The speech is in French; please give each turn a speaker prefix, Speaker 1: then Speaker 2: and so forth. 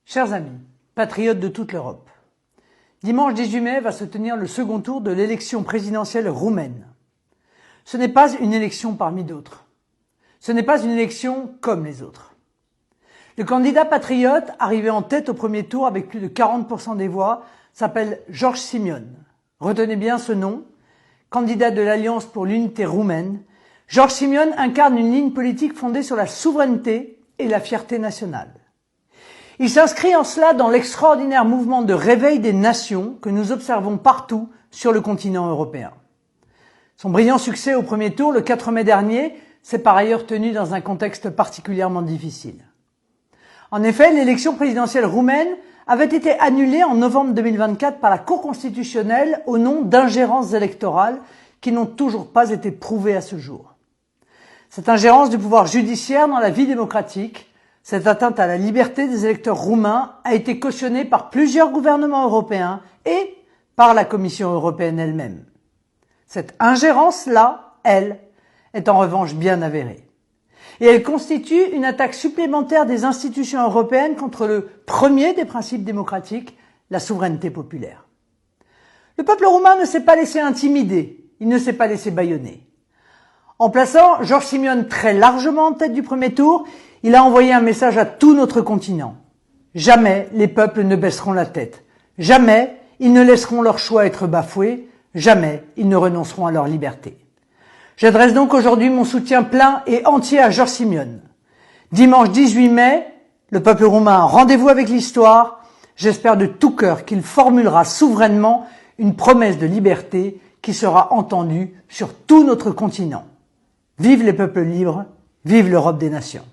Speaker 1: Chers amis, patriotes de toute l'Europe, dimanche 18 mai va se tenir le second tour de l'élection présidentielle roumaine. Ce n'est pas une élection parmi d'autres. Ce n'est pas une élection comme les autres. Le candidat patriote, arrivé en tête au premier tour avec plus de 40% des voix, s'appelle George Simion. Retenez bien ce nom, candidat de l'Alliance pour l'unité roumaine. George Simion incarne une ligne politique fondée sur la souveraineté et la fierté nationale. Il s'inscrit en cela dans l'extraordinaire mouvement de réveil des nations que nous observons partout sur le continent européen. Son brillant succès au premier tour, le 4 mai dernier, s'est par ailleurs tenu dans un contexte particulièrement difficile. En effet, l'élection présidentielle roumaine avait été annulée en novembre 2024 par la Cour constitutionnelle au nom d'ingérences électorales qui n'ont toujours pas été prouvées à ce jour. Cette ingérence du pouvoir judiciaire dans la vie démocratique, cette atteinte à la liberté des électeurs roumains a été cautionnée par plusieurs gouvernements européens et par la Commission européenne elle-même. Cette ingérence-là, elle, est en revanche bien avérée. Et elle constitue une attaque supplémentaire des institutions européennes contre le premier des principes démocratiques, la souveraineté populaire. Le peuple roumain ne s'est pas laissé intimider, il ne s'est pas laissé bâillonner. En plaçant George Simion très largement en tête du premier tour, il a envoyé un message à tout notre continent. Jamais les peuples ne baisseront la tête. Jamais ils ne laisseront leur choix être bafoués. Jamais ils ne renonceront à leur liberté. J'adresse donc aujourd'hui mon soutien plein et entier à George Simion. Dimanche 18 mai, le peuple roumain a rendez-vous avec l'histoire. J'espère de tout cœur qu'il formulera souverainement une promesse de liberté qui sera entendue sur tout notre continent. Vive les peuples libres, vive l'Europe des nations.